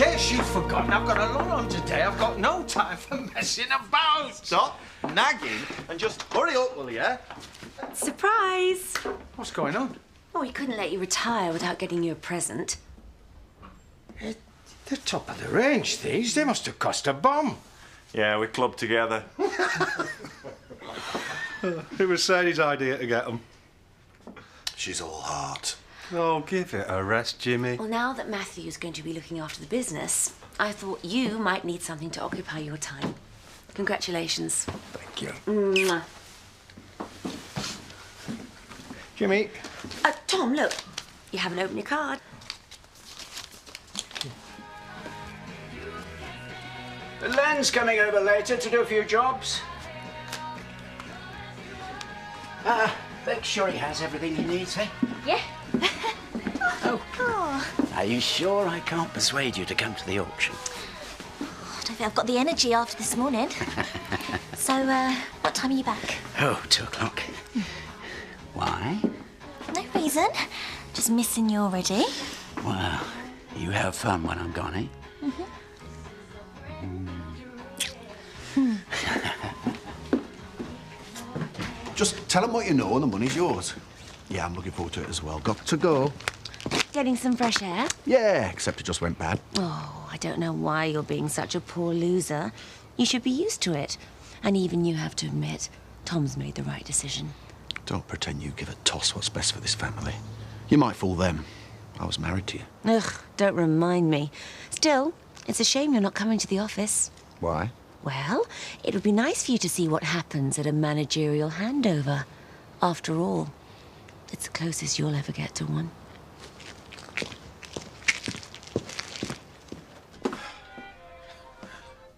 case you've forgotten, I've got a lot on today. I've got no time for messing about. Stop nagging and just hurry up, will you? Surprise! What's going on? Oh, he couldn't let you retire without getting you a present. The top of the range, these. They must have cost a bomb. Yeah, we clubbed together. It was Sadie's idea to get them. She's all heart. Oh, give it a rest, Jimmy. Well, now that Matthew's going to be looking after the business, I thought you might need something to occupy your time. Congratulations. Thank you. Mwah. Jimmy. Tom, look. You haven't opened your card. Len's coming over later to do a few jobs. Make sure he has everything he needs, eh? Yeah. Oh. Are you sure I can't persuade you to come to the auction? I don't think I've got the energy after this morning. So, what time are you back? Oh, 2 o'clock. Why? No reason. Just missing you already. Well, you have fun when I'm gone, eh? Just tell them what you know and the money's yours. Yeah, I'm looking forward to it as well. Got to go. Getting some fresh air? Yeah, except it just went bad. Oh, I don't know why you're being such a poor loser. You should be used to it. And even you have to admit, Tom's made the right decision. Don't pretend you give a toss what's best for this family. You might fool them. I was married to you. Ugh, don't remind me. Still, it's a shame you're not coming to the office. Why? Well, it would be nice for you to see what happens at a managerial handover. After all, it's the closest you'll ever get to one.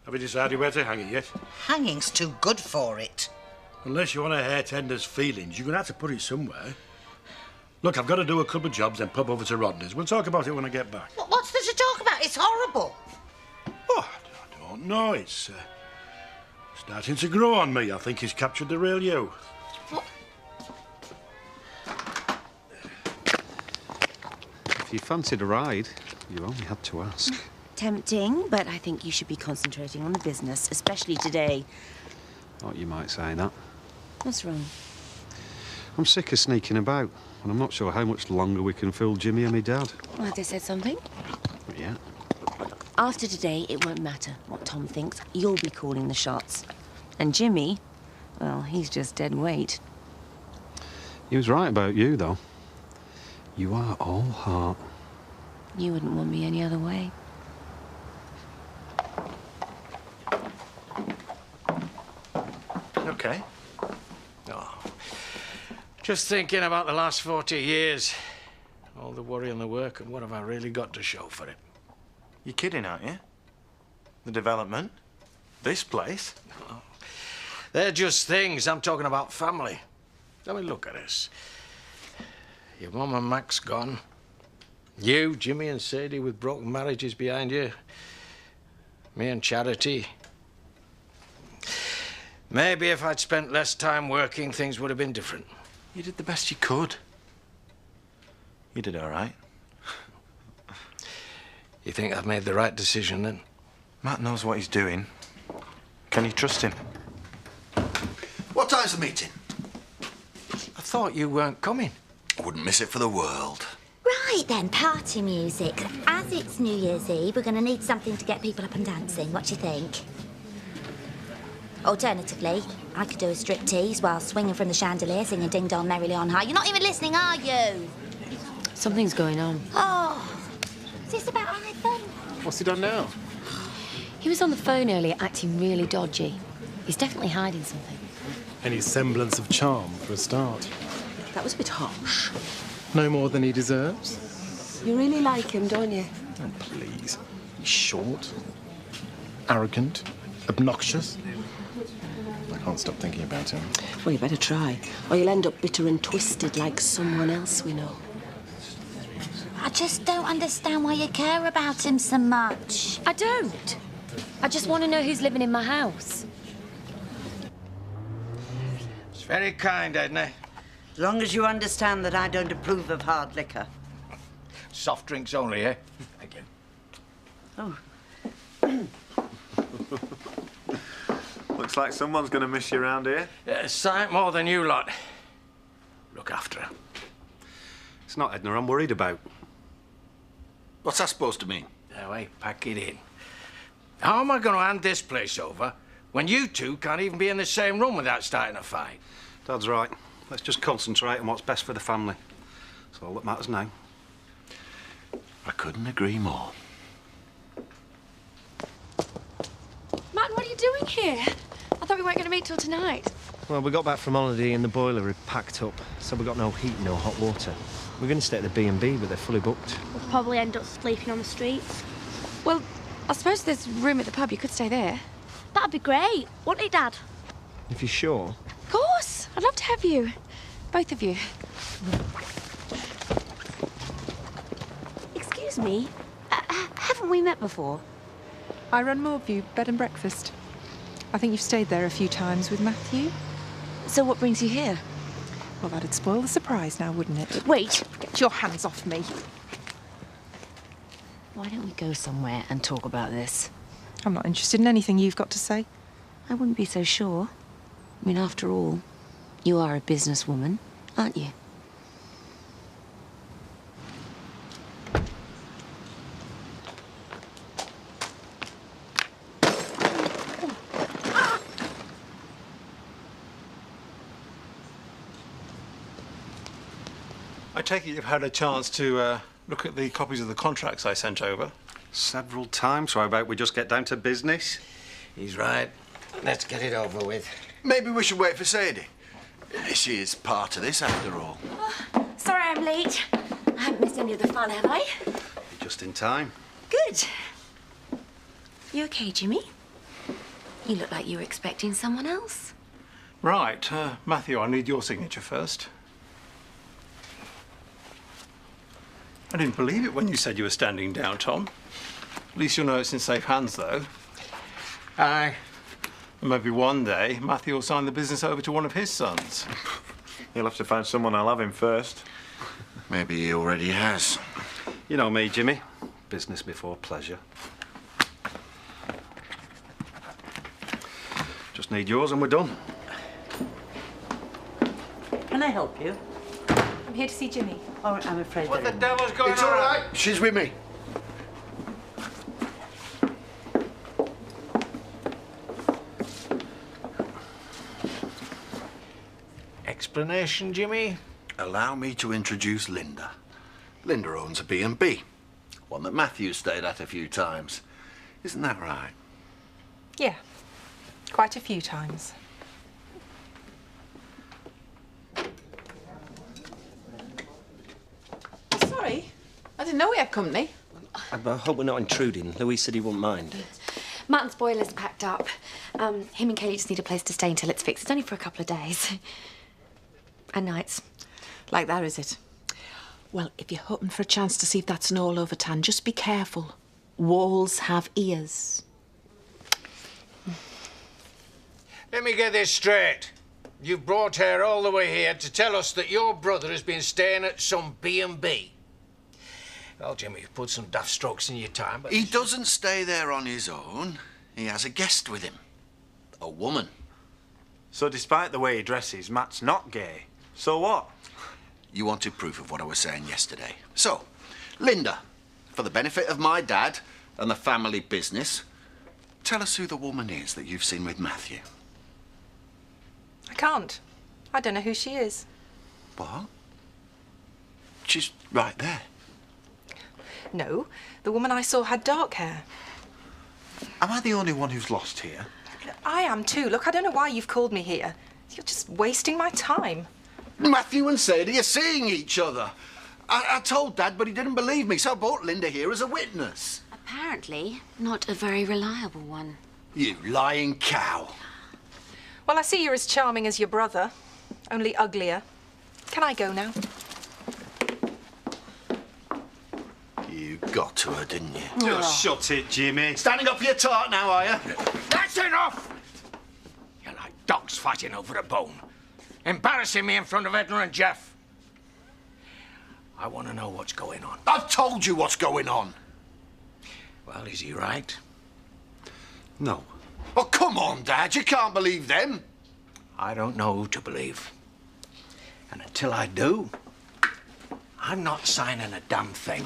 Have you decided where to hang it yet? Hanging's too good for it. Unless you want to hurt Hender's feelings, you're going to have to put it somewhere. Look, I've got to do a couple of jobs, then pop over to Rodney's. We'll talk about it when I get back. What's there to talk about? It's horrible. Oh, I don't know. It's starting to grow on me. I think he's captured the real you. What? If you fancied a ride, you only had to ask. Tempting, but I think you should be concentrating on the business, especially today. Thought you might say that. What's wrong? I'm sick of sneaking about, and I'm not sure how much longer we can fool Jimmy and me dad. Well, have they said something? Not yet. After today, it won't matter what Tom thinks. You'll be calling the shots. And Jimmy, well, he's just dead weight. He was right about you, though. You are all heart. You wouldn't want me any other way. Okay. Oh. Just thinking about the last 40 years. All the worry and the work, and what have I really got to show for it? You're kidding, aren't you? The development? This place? Oh. They're just things. I'm talking about family. I mean, look at us. Your mum and Mac's gone. You, Jimmy and Sadie with broken marriages behind you. Me and Charity. Maybe if I'd spent less time working, things would have been different. You did the best you could. You did all right. You think I've made the right decision, then? Matt knows what he's doing. Can you trust him? What time's the meeting? I thought you weren't coming. I wouldn't miss it for the world. Right then, party music. As it's New Year's Eve, we're going to need something to get people up and dancing. What do you think? Alternatively, I could do a striptease while swinging from the chandelier, singing Ding Dong Merrily on High. You're not even listening, are you? Something's going on. Oh, is this about Ivan? What's he done now? He was on the phone earlier acting really dodgy. He's definitely hiding something. Any semblance of charm for a start. That was a bit harsh. No more than he deserves. You really like him, don't you? Oh, please. He's short, arrogant, obnoxious. I can't stop thinking about him. Well, you better try, or you'll end up bitter and twisted like someone else we know. I just don't understand why you care about him so much. I don't. I just want to know who's living in my house. It's very kind, Edna. As long as you understand that I don't approve of hard liquor. Soft drinks only, eh? Thank you. Oh. Looks like someone's going to miss you around here. Sight more than you lot. Look after her. It's not Edna I'm worried about. What's that supposed to mean? Now, hey, pack it in. How am I going to hand this place over when you two can't even be in the same room without starting a fight? Dad's right. Let's just concentrate on what's best for the family. That's all that matters now. I couldn't agree more. Matt, what are you doing here? I thought we weren't going to meet till tonight. Well, we got back from holiday and the boiler had packed up, so we got no heat, no hot water. We're going to stay at the B&B, but they're fully booked. We'll probably end up sleeping on the streets. Well, I suppose there's room at the pub. You could stay there. That'd be great, wouldn't it, Dad? If you're sure. Of course. I'd love to have you. Both of you. Excuse me, haven't we met before? I run Moorview Bed and Breakfast. I think you've stayed there a few times with Matthew. So what brings you here? Well, that'd spoil the surprise now, wouldn't it? Wait! Get your hands off me. Why don't we go somewhere and talk about this? I'm not interested in anything you've got to say. I wouldn't be so sure. I mean, after all, you are a businesswoman, aren't you? I take it you've had a chance to look at the copies of the contracts I sent over. Several times, so how about we just get down to business? He's right. Let's get it over with. Maybe we should wait for Sadie. She is part of this, after all. Oh, sorry I'm late. I haven't missed any of the fun, have I? Just in time. Good. You okay, Jimmy? You look like you were expecting someone else. Right. Matthew, I need your signature first. I didn't believe it when you said you were standing down, Tom. At least you'll know it's in safe hands, though. Aye. And maybe one day Matthew will sign the business over to one of his sons. He'll have to find someone I'll have him first. Maybe he already has. You know me, Jimmy. Business before pleasure. Just need yours and we're done. Can I help you? I'm here to see Jimmy. Oh, I'm afraid What the there devil's going on? It's all right. She's with me. Explanation, Jimmy? Allow me to introduce Linda. Linda owns a B&B, one that Matthew stayed at a few times. Isn't that right? Yeah, quite a few times. Sorry, I didn't know we had company. I hope we're not intruding. Louise said he wouldn't mind. Martin's boiler's packed up. Him and Kaylee just need a place to stay until it's fixed. It's only for a couple of days. And nights. Like that, is it? Well, if you're hoping for a chance to see if that's an all-over tan, just be careful. Walls have ears. Let me get this straight. You've brought her all the way here to tell us that your brother has been staying at some B&B. Well, Jimmy, you've put some daft strokes in your time, but... He doesn't stay there on his own. He has a guest with him. A woman. So despite the way he dresses, Matt's not gay. So what? You wanted proof of what I was saying yesterday. So, Linda, for the benefit of my dad and the family business, tell us who the woman is that you've seen with Matthew. I can't. I don't know who she is. What? She's right there. No, the woman I saw had dark hair. Am I the only one who's lost here? I am too. Look, I don't know why you've called me here. You're just wasting my time. Matthew and Sadie are seeing each other. I told Dad, but he didn't believe me, so I brought Linda here as a witness. Apparently, not a very reliable one. You lying cow. Well, I see you're as charming as your brother, only uglier. Can I go now? You got to her, didn't you? Just shut it, Jimmy. Standing up for your tart now, are you? That's enough! You're like dogs fighting over a bone. Embarrassing me in front of Edna and Jeff. I want to know what's going on. I've told you what's going on. Well, is he right? No. Oh, come on, Dad. You can't believe them. I don't know who to believe. And until I do, I'm not signing a damn thing.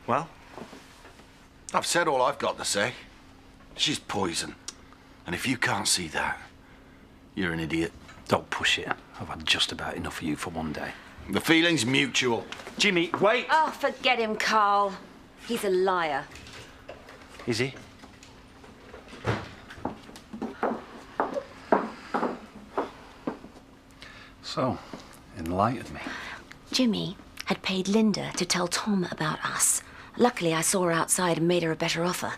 Well? I've said all I've got to say. She's poison. And if you can't see that, you're an idiot. Don't push it. I've had just about enough of you for one day. The feeling's mutual. Jimmy, wait! Oh, forget him, Carl. He's a liar. Is he? So, enlighten me. Jimmy had paid Linda to tell Tom about us. Luckily, I saw her outside and made her a better offer.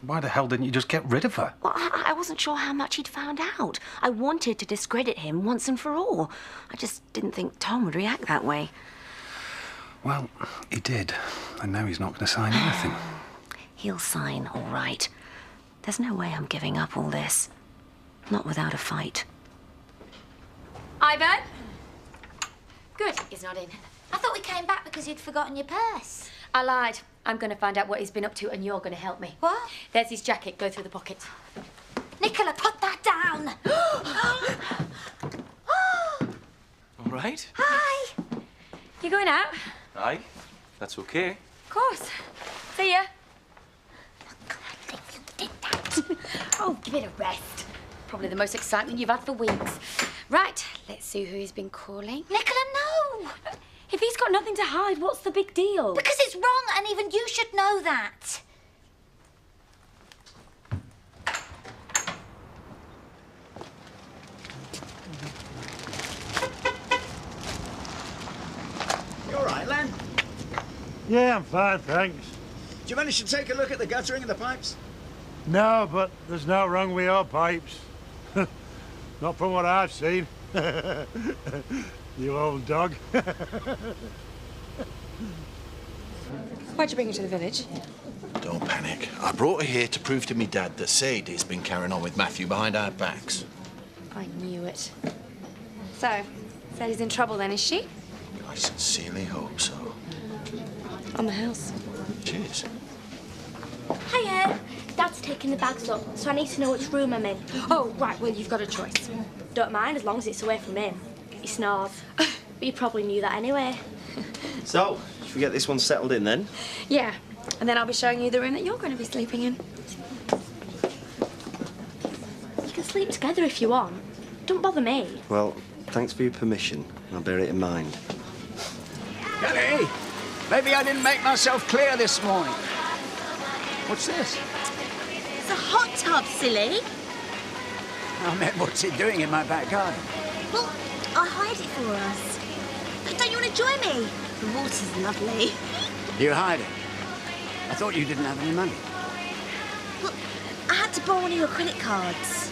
Why the hell didn't you just get rid of her? Well, I wasn't sure how much he'd found out. I wanted to discredit him once and for all. I just didn't think Tom would react that way. Well, he did. And now he's not going to sign anything. He'll sign, all right. There's no way I'm giving up all this. Not without a fight. Ivan? Good, he's not in. I thought we came back because you'd forgotten your purse. I lied. I'm going to find out what he's been up to and you're going to help me. What? There's his jacket. Go through the pockets. Nicola, put that down! All right. Hi! You going out? Aye, that's okay. Of course. See ya. Oh, give it a rest. Probably the most excitement you've had for weeks. Right, let's see who he's been calling. Nicola, no! If he's got nothing to hide, what's the big deal? Because it's wrong, and even you should know that. You all right, Len? Yeah, I'm fine, thanks. Did you manage to take a look at the guttering and the pipes? No, but there's no wrong with your pipes. Not from what I've seen. You old dog. Why'd you bring her to the village? Don't panic. I brought her here to prove to me dad that Sadie's been carrying on with Matthew behind our backs. I knew it. So, Sadie's in trouble then, is she? I sincerely hope so. On the house. Cheers. Hiya. Dad's taking the bags up, so I need to know which room I'm in. Oh, right, well, you've got a choice. Don't mind, as long as it's away from him. He snores. But you probably knew that anyway. So, should we get this one settled in then? Yeah, and then I'll be showing you the room that you're going to be sleeping in. You can sleep together if you want. Don't bother me. Well, thanks for your permission. I'll bear it in mind. Kelly, maybe I didn't make myself clear this morning. What's this? It's a hot tub, silly. I meant, what's it doing in my back garden? Well, I hide it for us. Don't you want to join me? The water's lovely. You hide it? I thought you didn't have any money. Well, I had to borrow one of your credit cards.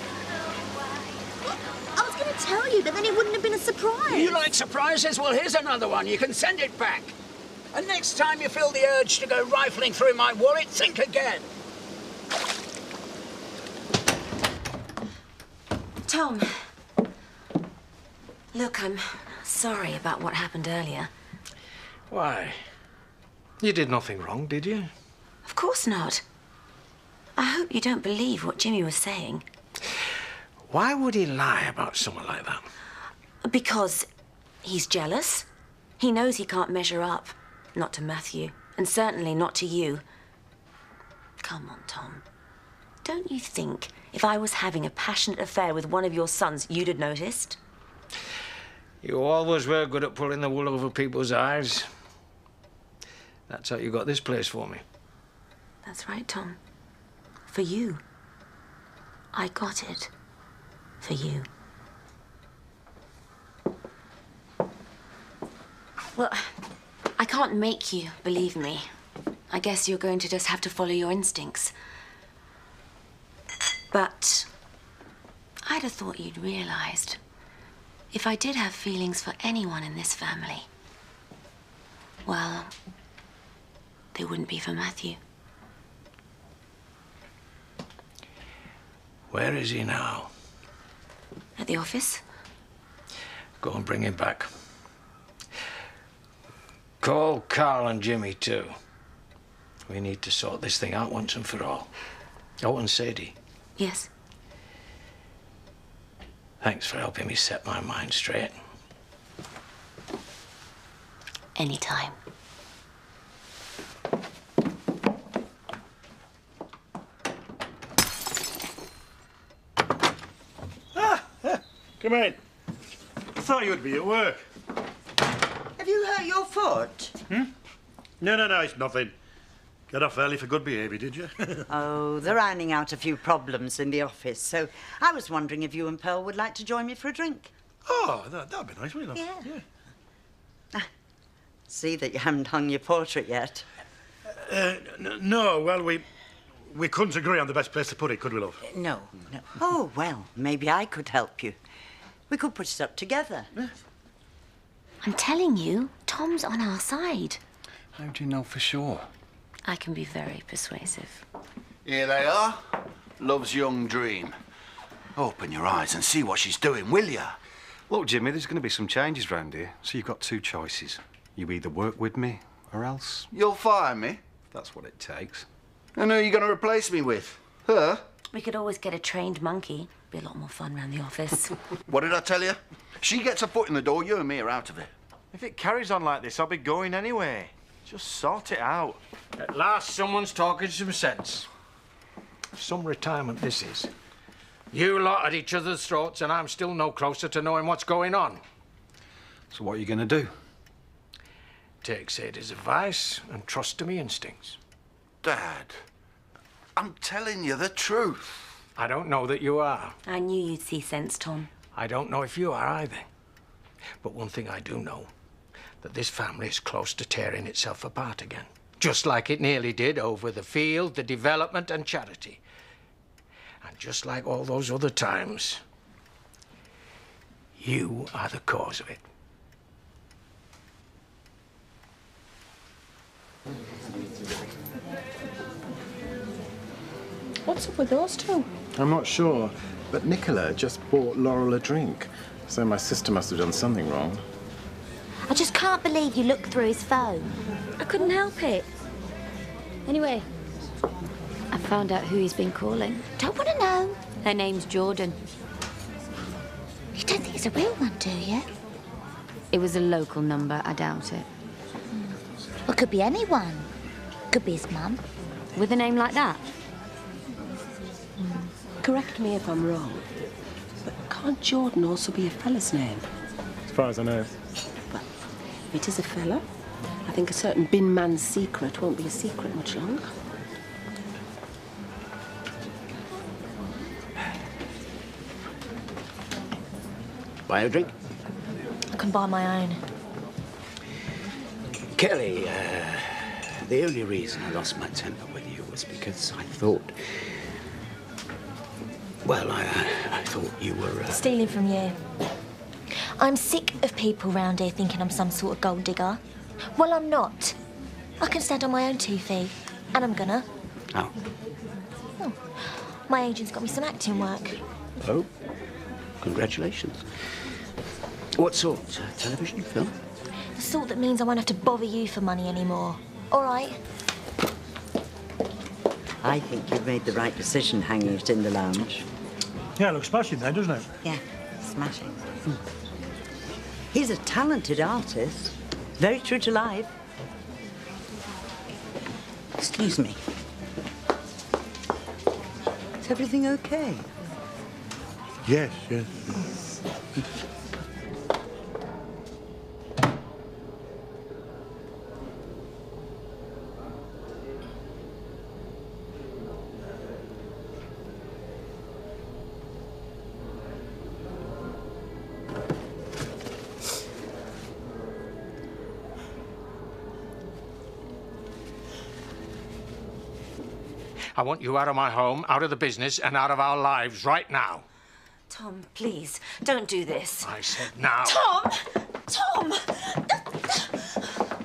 Well, I was going to tell you, but then it wouldn't have been a surprise. You like surprises? Well, here's another one. You can send it back. And next time you feel the urge to go rifling through my wallet, think again. Tom. Look, I'm sorry about what happened earlier. Why? You did nothing wrong, did you? Of course not. I hope you don't believe what Jimmy was saying. Why would he lie about someone like that? Because he's jealous. He knows he can't measure up. Not to Matthew, and certainly not to you. Come on, Tom. Don't you think if I was having a passionate affair with one of your sons, you'd have noticed? You always were good at pulling the wool over people's eyes. That's how you got this place for me. That's right, Tom. For you. I got it. For you. Well, I can't make you believe me. I guess you're going to just have to follow your instincts. But I'd have thought you'd realized if I did have feelings for anyone in this family, well, they wouldn't be for Matthew. Where is he now? At the office? Go and bring him back. Call Carl and Jimmy, too. We need to sort this thing out once and for all. Oh, and Sadie. Yes. Thanks for helping me set my mind straight. Anytime. Come in. I thought you would be at work. Have you hurt your foot? No, it's nothing. Got off early for good behaviour, did you? Oh, they're ironing out a few problems in the office, so I was wondering if you and Pearl would like to join me for a drink. Oh, that'd be nice, wouldn't it? Yeah. See that you haven't hung your portrait yet. No, well, we couldn't agree on the best place to put it, could we, love? No. Oh, well, maybe I could help you. We could put it up together. I'm telling you, Tom's on our side. How do you know for sure? I can be very persuasive. Here they are. Love's young dream. Open your eyes and see what she's doing, will ya? Look, Jimmy, there's going to be some changes round here, so you've got two choices. You either work with me, or else... You'll fire me? If that's what it takes. And who are you going to replace me with? Her? We could always get a trained monkey. Be a lot more fun around the office. What did I tell you? She gets a foot in the door, you and me are out of it. If it carries on like this, I'll be going anyway. Just sort it out. At last, someone's talking some sense. Some retirement this is. You lot at each other's throats, and I'm still no closer to knowing what's going on. So what are you going to do? Take Sadie's advice and trust to me instincts. Dad, I'm telling you the truth. I don't know that you are. I knew you'd see sense, Tom. I don't know if you are either. But one thing I do know, that this family is close to tearing itself apart again. Just like it nearly did over the field, the development and charity. And just like all those other times, you are the cause of it. What's up with those two? I'm not sure, but Nicola just bought Laurel a drink, so my sister must have done something wrong. I just can't believe you looked through his phone. I couldn't help it. Anyway, I found out who he's been calling. Don't want to know. Her name's Jordan. You don't think it's a real one, do you? It was a local number, I doubt it. Well, it could be anyone. Could be his mum. With a name like that? Correct me if I'm wrong, but can't Jordan also be a fella's name? As far as I know. Well, if it is a fella, I think a certain bin man's secret won't be a secret much longer. Buy a drink? I can buy my own. Kelly, the only reason I lost my temper with you was because I thought... Well, I thought you were... Stealing from you. I'm sick of people round here thinking I'm some sort of gold digger. Well, I'm not. I can stand on my own 2 feet, and I'm gonna. Oh. Oh. My agent's got me some acting work. Oh, congratulations. What sort? Television, film? The sort that means I won't have to bother you for money anymore. All right? I think you've made the right decision hanging it in the lounge. Yeah, it looks smashing there, doesn't it? Yeah, smashing. He's a talented artist. Very true to life. Excuse me. Is everything okay? Yes. I want you out of my home, out of the business, and out of our lives right now. Tom, please, don't do this. I said now. Tom! Tom!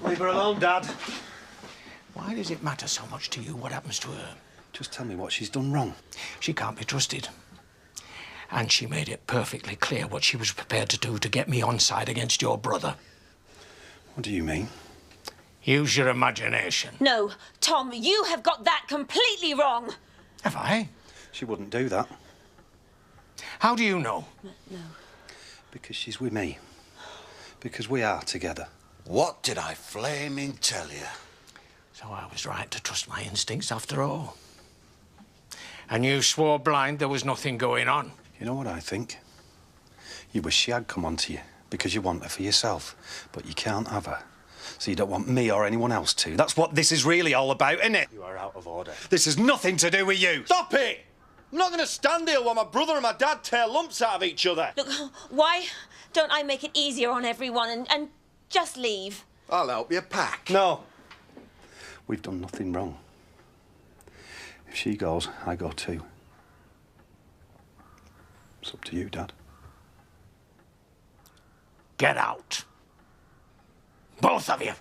Leave her alone, Dad. Why Why does it matter so much to you what happens to her? Just tell me what she's done wrong. She can't be trusted. And she made it perfectly clear what she was prepared to do to get me on side against your brother. What do you mean? Use your imagination. No, Tom, you have got that completely wrong. Have I? She wouldn't do that. How do you know? No. Because she's with me. Because we are together. What did I flaming tell you? So I was right to trust my instincts after all. And you swore blind there was nothing going on. You know what I think? You wish she had come on to you because you want her for yourself, but you can't have her. So you don't want me or anyone else to. That's what this is really all about, isn't it? You are out of order. This has nothing to do with you. Stop it! I'm not going to stand here while my brother and my dad tear lumps out of each other. Look, why don't I make it easier on everyone and just leave? I'll help you pack. No. We've done nothing wrong. If she goes, I go too. It's up to you, Dad. Get out. Both of you.